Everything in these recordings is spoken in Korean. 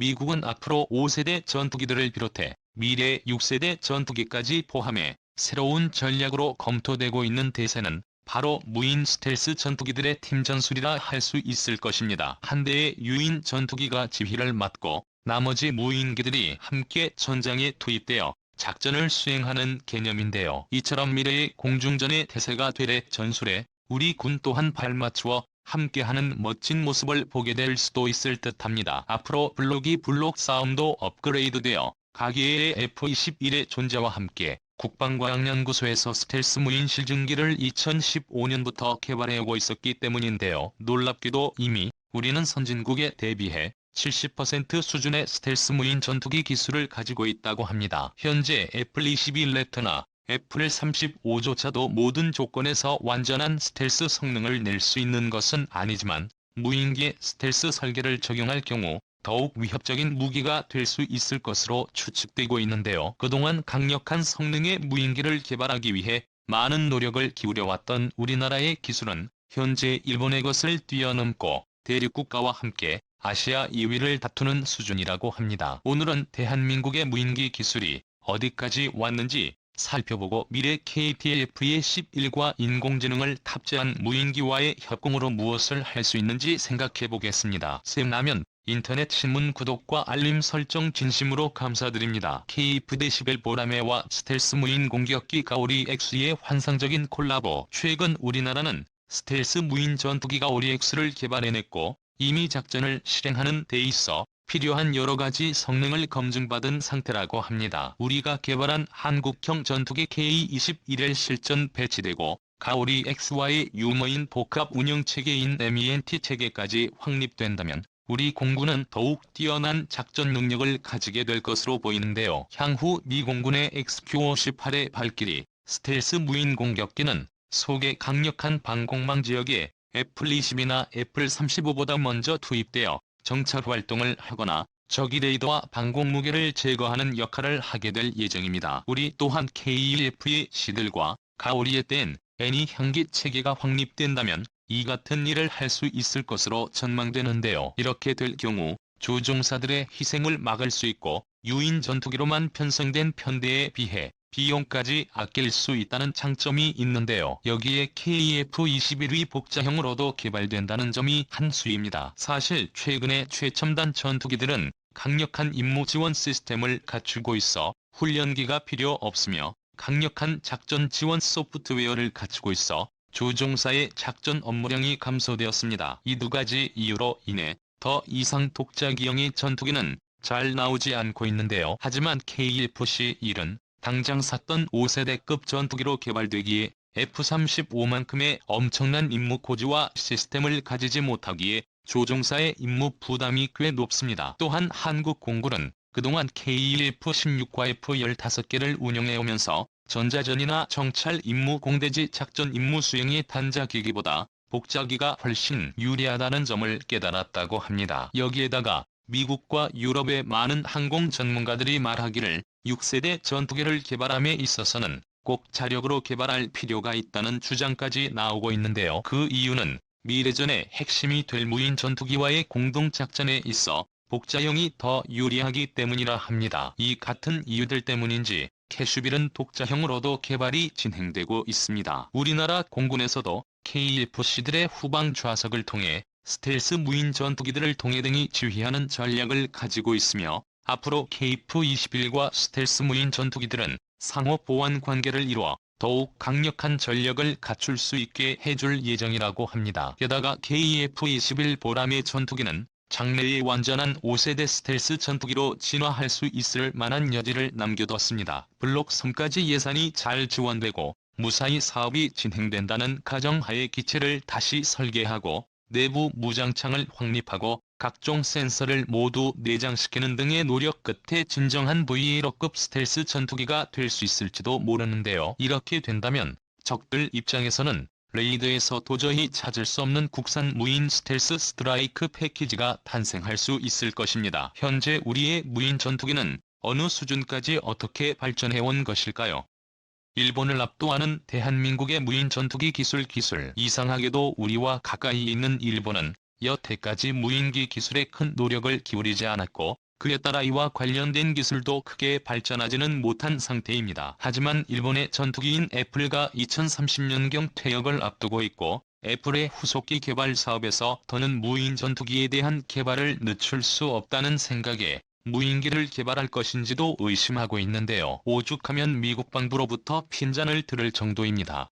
미국은 앞으로 5세대 전투기들을 비롯해 미래 6세대 전투기까지 포함해 새로운 전략으로 검토되고 있는 대세는 바로 무인 스텔스 전투기들의 팀 전술이라 할 수 있을 것입니다. 한 대의 유인 전투기가 지휘를 맡고 나머지 무인기들이 함께 전장에 투입되어 작전을 수행하는 개념인데요. 이처럼 미래의 공중전의 태세가 되래 전술에 우리 군 또한 발맞추어 함께하는 멋진 모습을 보게 될 수도 있을 듯합니다. 앞으로 블록이 블록 싸움도 업그레이드되어 가계의 F-21의 존재와 함께 국방과학연구소에서 스텔스 무인 실증기를 2015년부터 개발해오고 있었기 때문인데요. 놀랍게도 이미 우리는 선진국에 대비해 70% 수준의 스텔스 무인 전투기 기술을 가지고 있다고 합니다. 현재 애플-22 랩터나 애플-35조차도 모든 조건에서 완전한 스텔스 성능을 낼 수 있는 것은 아니지만 무인기에 스텔스 설계를 적용할 경우 더욱 위협적인 무기가 될 수 있을 것으로 추측되고 있는데요. 그동안 강력한 성능의 무인기를 개발하기 위해 많은 노력을 기울여왔던 우리나라의 기술은 현재 일본의 것을 뛰어넘고 대륙국가와 함께 아시아 2위를 다투는 수준이라고 합니다. 오늘은 대한민국의 무인기 기술이 어디까지 왔는지 살펴보고 미래 KTF-의 11과 인공지능을 탑재한 무인기와의 협공으로 무엇을 할 수 있는지 생각해 보겠습니다. 샘라면 인터넷 신문 구독과 알림 설정 진심으로 감사드립니다. KF-11 보라매와 스텔스 무인 공격기 가오리 X의 환상적인 콜라보. 최근 우리나라는 스텔스 무인 전투기 가오리 X를 개발해냈고 이미 작전을 실행하는 데 있어 필요한 여러가지 성능을 검증받은 상태라고 합니다. 우리가 개발한 한국형 전투기 K-21에 실전 배치되고 가오리 X와의 유머인 복합 운영체계인 MENT 체계까지 확립된다면 우리 공군은 더욱 뛰어난 작전 능력을 가지게 될 것으로 보이는데요. 향후 미 공군의 XQ-58의 발길이 스텔스 무인 공격기는 속의 강력한 방공망 지역에 애플-22나 애플-35보다 먼저 투입되어 정찰 활동을 하거나 적의 레이더와 방공 무게를 제거하는 역할을 하게 될 예정입니다. 우리 또한 KF-의 시들과 가오리에 뗀 애니 향기 체계가 확립된다면 이 같은 일을 할 수 있을 것으로 전망되는데요. 이렇게 될 경우 조종사들의 희생을 막을 수 있고 유인 전투기로만 편성된 편대에 비해 비용까지 아낄 수 있다는 장점이 있는데요. 여기에 KF-21의 복자형으로도 개발된다는 점이 한 수입니다. 사실 최근에 최첨단 전투기들은 강력한 임무 지원 시스템을 갖추고 있어 훈련기가 필요 없으며 강력한 작전 지원 소프트웨어를 갖추고 있어 조종사의 작전 업무량이 감소되었습니다. 이 두 가지 이유로 인해 더 이상 독자기형의 전투기는 잘 나오지 않고 있는데요. 하지만 KF-11은 당장 샀던 5세대급 전투기로 개발되기에 F-35만큼의 엄청난 임무 고지와 시스템을 가지지 못하기에 조종사의 임무 부담이 꽤 높습니다. 또한 한국 공군은 그동안 KF-16과 F-15개를 운영해오면서 전자전이나 정찰 임무 공대지 작전 임무 수행의 단자기기보다 복자기가 훨씬 유리하다는 점을 깨달았다고 합니다. 여기에다가 미국과 유럽의 많은 항공 전문가들이 말하기를 6세대 전투기를 개발함에 있어서는 꼭 자력으로 개발할 필요가 있다는 주장까지 나오고 있는데요. 그 이유는 미래전의 핵심이 될 무인 전투기와의 공동작전에 있어 복자형이 더 유리하기 때문이라 합니다. 이 같은 이유들 때문인지 캐슈빌은 독자형으로도 개발이 진행되고 있습니다. 우리나라 공군에서도 KF-C들의 후방 좌석을 통해 스텔스 무인 전투기들을 동해등이 지휘하는 전략을 가지고 있으며 앞으로 KF-21과 스텔스 무인 전투기들은 상호 보완 관계를 이루어 더욱 강력한 전력을 갖출 수 있게 해줄 예정이라고 합니다. 게다가 KF-21 보라매 전투기는 장래의 완전한 5세대 스텔스 전투기로 진화할 수 있을 만한 여지를 남겨뒀습니다. 블록 3까지 예산이 잘 지원되고 무사히 사업이 진행된다는 가정하에 기체를 다시 설계하고 내부 무장창을 확립하고 각종 센서를 모두 내장시키는 등의 노력 끝에 진정한 V1호급 스텔스 전투기가 될 수 있을지도 모르는데요. 이렇게 된다면 적들 입장에서는 레이더에서 도저히 찾을 수 없는 국산 무인 스텔스 스트라이크 패키지가 탄생할 수 있을 것입니다. 현재 우리의 무인 전투기는 어느 수준까지 어떻게 발전해온 것일까요? 일본을 압도하는 대한민국의 무인 전투기 기술. 이상하게도 우리와 가까이 있는 일본은 여태까지 무인기 기술에 큰 노력을 기울이지 않았고 그에 따라 이와 관련된 기술도 크게 발전하지는 못한 상태입니다. 하지만 일본의 전투기인 애플과 2030년경 퇴역을 앞두고 있고 애플의 후속기 개발 사업에서 더는 무인 전투기에 대한 개발을 늦출 수 없다는 생각에 무인기를 개발할 것인지도 의심하고 있는데요. 오죽하면 미국 방부로부터 핀잔을 들을 정도입니다.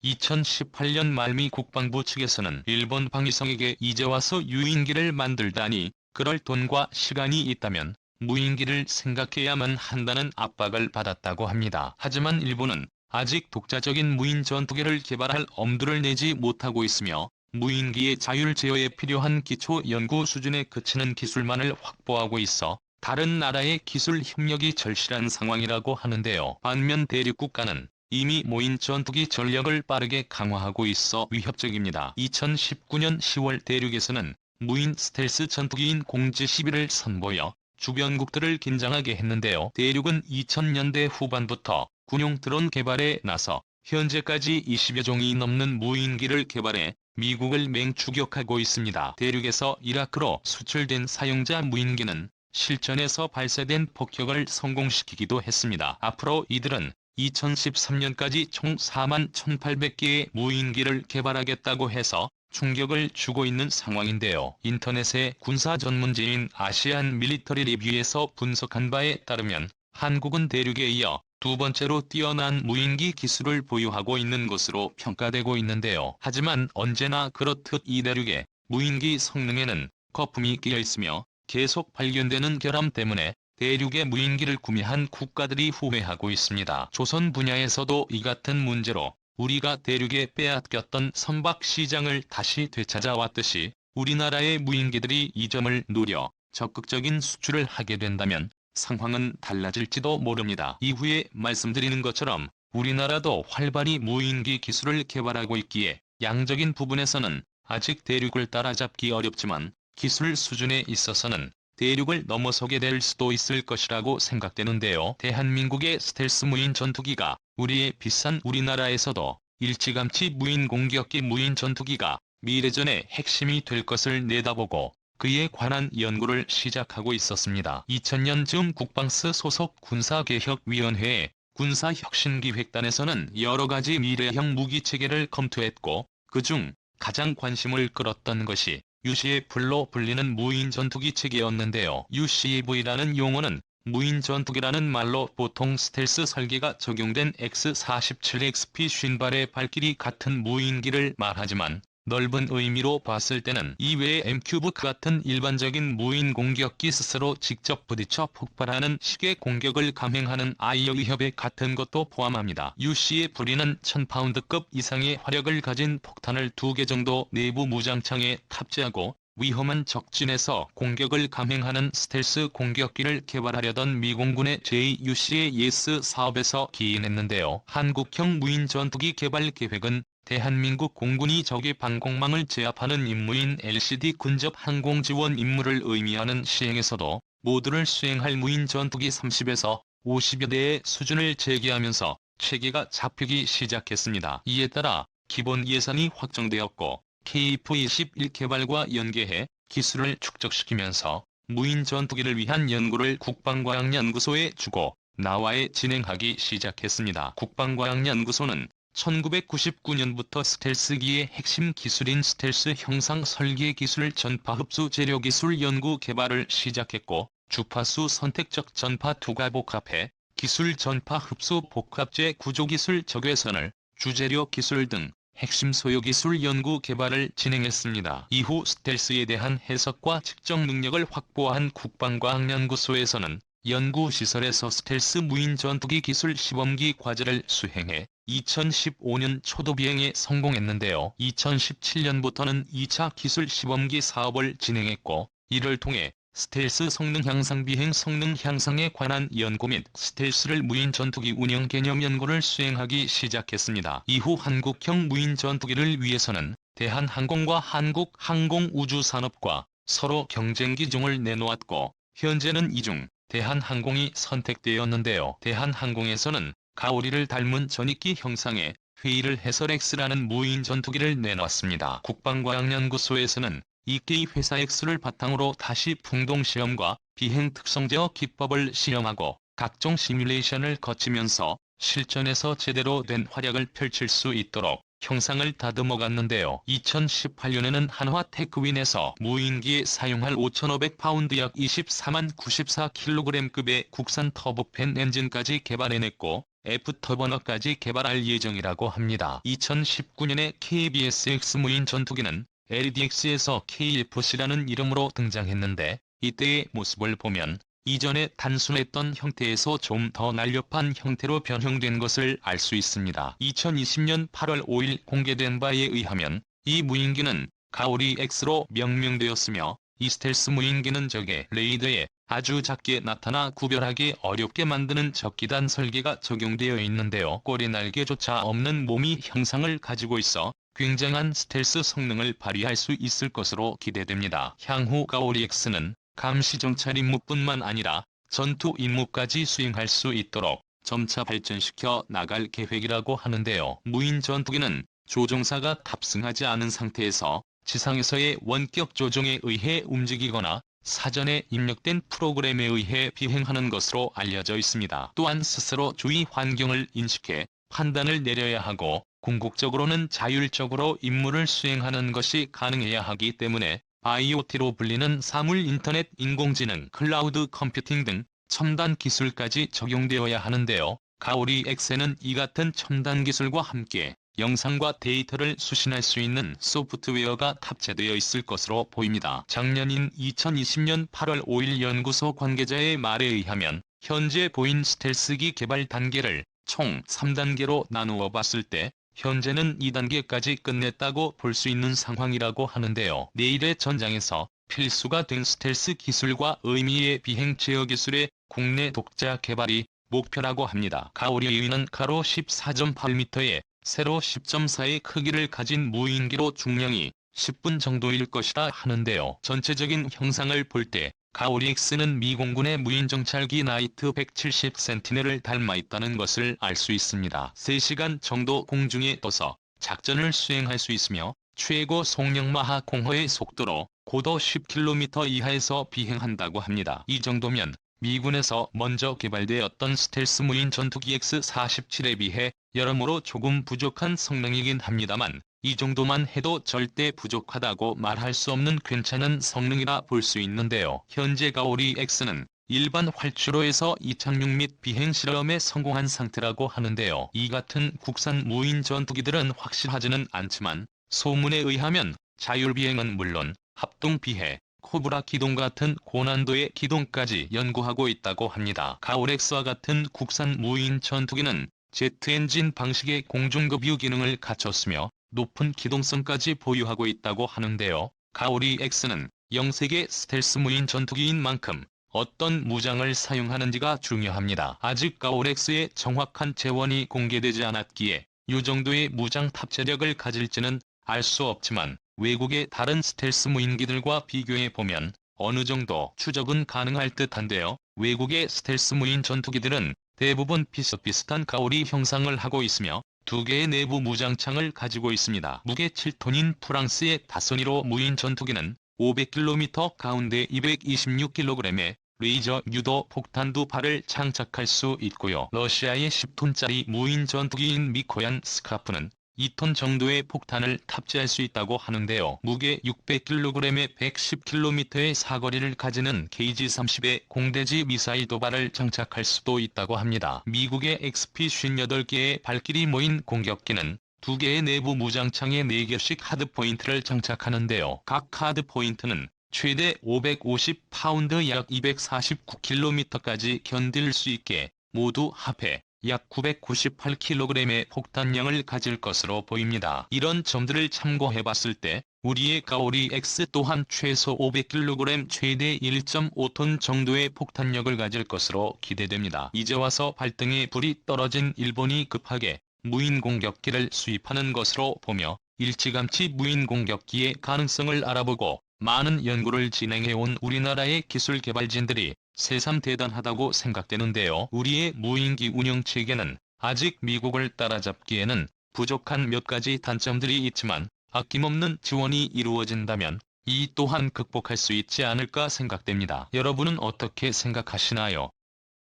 2018년 말 미 국방부 측에서는 일본 방위성에게 이제 와서 유인기를 만들다니 그럴 돈과 시간이 있다면 무인기를 생각해야만 한다는 압박을 받았다고 합니다. 하지만 일본은 아직 독자적인 무인 전투기를 개발할 엄두를 내지 못하고 있으며 무인기의 자율 제어에 필요한 기초 연구 수준에 그치는 기술만을 확보하고 있어 다른 나라의 기술 협력이 절실한 상황이라고 하는데요. 반면 대륙 국가는 이미 무인 전투기 전력을 빠르게 강화하고 있어 위협적입니다. 2019년 10월 대륙에서는 무인 스텔스 전투기인 공지-11을 선보여 주변국들을 긴장하게 했는데요. 대륙은 2000년대 후반부터 군용 드론 개발에 나서 현재까지 20여 종이 넘는 무인기를 개발해 미국을 맹추격하고 있습니다. 대륙에서 이라크로 수출된 사용자 무인기는 실전에서 발사된 폭격을 성공시키기도 했습니다. 앞으로 이들은 2013년까지 총 41,800개의 무인기를 개발하겠다고 해서 충격을 주고 있는 상황인데요. 인터넷의 군사 전문지인 아시안 밀리터리 리뷰에서 분석한 바에 따르면 한국은 대륙에 이어 두 번째로 뛰어난 무인기 기술을 보유하고 있는 것으로 평가되고 있는데요. 하지만 언제나 그렇듯 이 대륙의 무인기 성능에는 거품이 끼어 있으며 계속 발견되는 결함 때문에 대륙의 무인기를 구매한 국가들이 후회하고 있습니다. 조선 분야에서도 이 같은 문제로 우리가 대륙에 빼앗겼던 선박 시장을 다시 되찾아왔듯이 우리나라의 무인기들이 이 점을 노려 적극적인 수출을 하게 된다면 상황은 달라질지도 모릅니다. 이후에 말씀드리는 것처럼 우리나라도 활발히 무인기 기술을 개발하고 있기에 양적인 부분에서는 아직 대륙을 따라잡기 어렵지만 기술 수준에 있어서는 대륙을 넘어서게 될 수도 있을 것이라고 생각되는데요. 대한민국의 스텔스 무인 전투기가 우리의 비싼 우리나라에서도 일찌감치 무인 공격기 무인 전투기가 미래전의 핵심이 될 것을 내다보고 그에 관한 연구를 시작하고 있었습니다. 2000년쯤 국방스 소속 군사개혁위원회의 군사혁신기획단에서는 여러가지 미래형 무기체계를 검토했고 그중 가장 관심을 끌었던 것이 UCV로 불리는 무인 전투기 체계였는데요. UCV라는 용어는 무인 전투기라는 말로 보통 스텔스 설계가 적용된 X-47XP 쉰발의 발길이 같은 무인기를 말하지만 넓은 의미로 봤을 때는 이외의 MQ브 같은 일반적인 무인 공격기 스스로 직접 부딪혀 폭발하는 식의 공격을 감행하는 아이어 위협의 같은 것도 포함합니다. UCV는 1000파운드급 이상의 화력을 가진 폭탄을 2개 정도 내부 무장창에 탑재하고 위험한 적진에서 공격을 감행하는 스텔스 공격기를 개발하려던 미공군의 JUCAS 사업에서 기인했는데요. 한국형 무인 전투기 개발 계획은 대한민국 공군이 적의 방공망을 제압하는 임무인 LCD 근접 항공 지원 임무를 의미하는 시행에서도 모두를 수행할 무인 전투기 30에서 50여 대의 수준을 제기하면서 체계가 잡히기 시작했습니다. 이에 따라 기본 예산이 확정되었고 KF-21 개발과 연계해 기술을 축적시키면서 무인 전투기를 위한 연구를 국방과학연구소에 주고 나와에 진행하기 시작했습니다. 국방과학연구소는 1999년부터 스텔스기의 핵심 기술인 스텔스 형상 설계 기술 전파 흡수 재료 기술 연구 개발을 시작했고 주파수 선택적 전파 투과 복합해 기술 전파 흡수 복합재 구조 기술 적외선을 주재료 기술 등 핵심 소요 기술 연구 개발을 진행했습니다. 이후 스텔스에 대한 해석과 측정 능력을 확보한 국방과학연구소에서는 연구시설에서 스텔스 무인 전투기 기술 시범기 과제를 수행해 2015년 초도 비행에 성공했는데요. 2017년부터는 2차 기술 시범기 사업을 진행했고 이를 통해 스텔스 성능 향상 비행 성능 향상에 관한 연구 및 스텔스를 무인 전투기 운영 개념 연구를 수행하기 시작했습니다. 이후 한국형 무인 전투기를 위해서는 대한항공과 한국항공우주산업과 서로 경쟁 기종을 내놓았고 현재는 이 중 대한항공이 선택되었는데요. 대한항공에서는 가오리를 닮은 전익기 형상의 회의를 해서 X라는 무인 전투기를 내놨습니다. 국방과학연구소에서는 이케이 회사 X를 바탕으로 다시 풍동시험과 비행 특성 제어 기법을 시험하고 각종 시뮬레이션을 거치면서 실전에서 제대로 된 활약을 펼칠 수 있도록 형상을 다듬어 갔는데요. 2018년에는 한화 테크윈에서 무인기에 사용할 5,500파운드 약 24만 94kg급의 국산 터보팬 엔진까지 개발해냈고 F터버너까지 개발할 예정이라고 합니다. 2019년에 KBSX 무인 전투기는 LDX에서 KFC라는 이름으로 등장했는데 이때의 모습을 보면 이전에 단순했던 형태에서 좀 더 날렵한 형태로 변형된 것을 알 수 있습니다. 2020년 8월 5일 공개된 바에 의하면 이 무인기는 가오리 X로 명명되었으며 이 스텔스 무인기는 적의 레이더에 아주 작게 나타나 구별하기 어렵게 만드는 적기단 설계가 적용되어 있는데요. 꼬리 날개조차 없는 몸이 형상을 가지고 있어 굉장한 스텔스 성능을 발휘할 수 있을 것으로 기대됩니다. 향후 가오리 X는 감시 정찰 임무뿐만 아니라 전투 임무까지 수행할 수 있도록 점차 발전시켜 나갈 계획이라고 하는데요. 무인 전투기는 조종사가 탑승하지 않은 상태에서 지상에서의 원격 조종에 의해 움직이거나 사전에 입력된 프로그램에 의해 비행하는 것으로 알려져 있습니다. 또한 스스로 주위 환경을 인식해 판단을 내려야 하고 궁극적으로는 자율적으로 임무를 수행하는 것이 가능해야 하기 때문에 IoT로 불리는 사물 인터넷, 인공지능, 클라우드 컴퓨팅 등 첨단 기술까지 적용되어야 하는데요. 가오리 X에는 이 같은 첨단 기술과 함께 영상과 데이터를 수신할 수 있는 소프트웨어가 탑재되어 있을 것으로 보입니다. 작년인 2020년 8월 5일 연구소 관계자의 말에 의하면 현재 보인 스텔스기 개발 단계를 총 3단계로 나누어 봤을 때 현재는 2단계까지 끝냈다고 볼 수 있는 상황이라고 하는데요. 내일의 전장에서 필수가 된 스텔스 기술과 의미의 비행 제어 기술의 국내 독자 개발이 목표라고 합니다. 가오리는 가로 14.8m에 세로 10.4의 크기를 가진 무인기로 중량이 10분 정도일 것이라 하는데요. 전체적인 형상을 볼 때 가오리 X는 미 공군의 무인정찰기 나이트 170 센티넬을 닮아 있다는 것을 알 수 있습니다. 3시간 정도 공중에 떠서 작전을 수행할 수 있으며 최고 속력 마하 공허의 속도로 고도 10km 이하에서 비행한다고 합니다. 이 정도면 미군에서 먼저 개발되었던 스텔스 무인 전투기 X-47에 비해 여러모로 조금 부족한 성능이긴 합니다만 이 정도만 해도 절대 부족하다고 말할 수 없는 괜찮은 성능이라 볼 수 있는데요. 현재 가오리 X는 일반 활주로에서 이착륙 및 비행 실험에 성공한 상태라고 하는데요. 이 같은 국산 무인 전투기들은 확실하지는 않지만 소문에 의하면 자율비행은 물론 합동비해, 코브라 기동 같은 고난도의 기동까지 연구하고 있다고 합니다. 가오리 X와 같은 국산 무인 전투기는 제트 엔진 방식의 공중급유 기능을 갖췄으며 높은 기동성까지 보유하고 있다고 하는데요. 가오리 X는 영세계 스텔스 무인 전투기인 만큼 어떤 무장을 사용하는지가 중요합니다. 아직 가오리 X의 정확한 재원이 공개되지 않았기에 이 정도의 무장 탑재력을 가질지는 알 수 없지만 외국의 다른 스텔스 무인기들과 비교해보면 어느 정도 추적은 가능할 듯한데요. 외국의 스텔스 무인 전투기들은 대부분 비슷비슷한 가오리 형상을 하고 있으며 두 개의 내부 무장창을 가지고 있습니다. 무게 7톤인 프랑스의 다소니로 무인 전투기는 500km 가운데 226kg의 레이저 유도 폭탄 2발을 장착할 수 있고요. 러시아의 10톤짜리 무인 전투기인 미코얀 스카프는 2톤 정도의 폭탄을 탑재할 수 있다고 하는데요. 무게 600kg에 110km의 사거리를 가지는 KG-30의 공대지 미사일 도발을 장착할 수도 있다고 합니다. 미국의 XP-58개의 발길이 모인 공격기는 2개의 내부 무장창에 4개씩 하드포인트를 장착하는데요. 각 하드포인트는 최대 550파운드 약 249km까지 견딜 수 있게 모두 합해 약 998kg의 폭탄량을 가질 것으로 보입니다. 이런 점들을 참고해봤을 때 우리의 가오리 X 또한 최소 500kg 최대 1.5톤 정도의 폭탄력을 가질 것으로 기대됩니다. 이제 와서 발등에 불이 떨어진 일본이 급하게 무인 공격기를 수입하는 것으로 보며 일찌감치 무인 공격기의 가능성을 알아보고 많은 연구를 진행해온 우리나라의 기술 개발진들이 새삼 대단하다고 생각되는데요. 우리의 무인기 운영 체계는 아직 미국을 따라잡기에는 부족한 몇 가지 단점들이 있지만 아낌없는 지원이 이루어진다면 이 또한 극복할 수 있지 않을까 생각됩니다. 여러분은 어떻게 생각하시나요?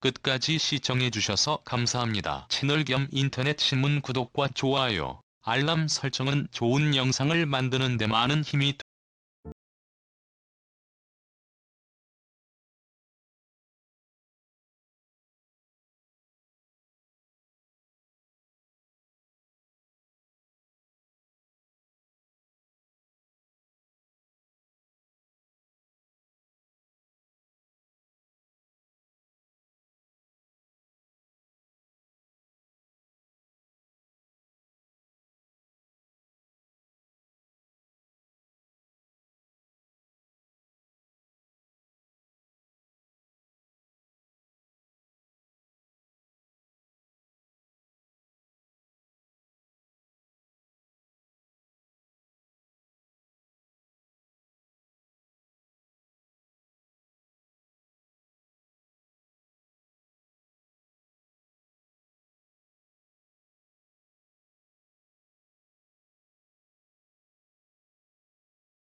끝까지 시청해주셔서 감사합니다. 채널 겸 인터넷 신문 구독과 좋아요, 알람 설정은 좋은 영상을 만드는 데 많은 힘이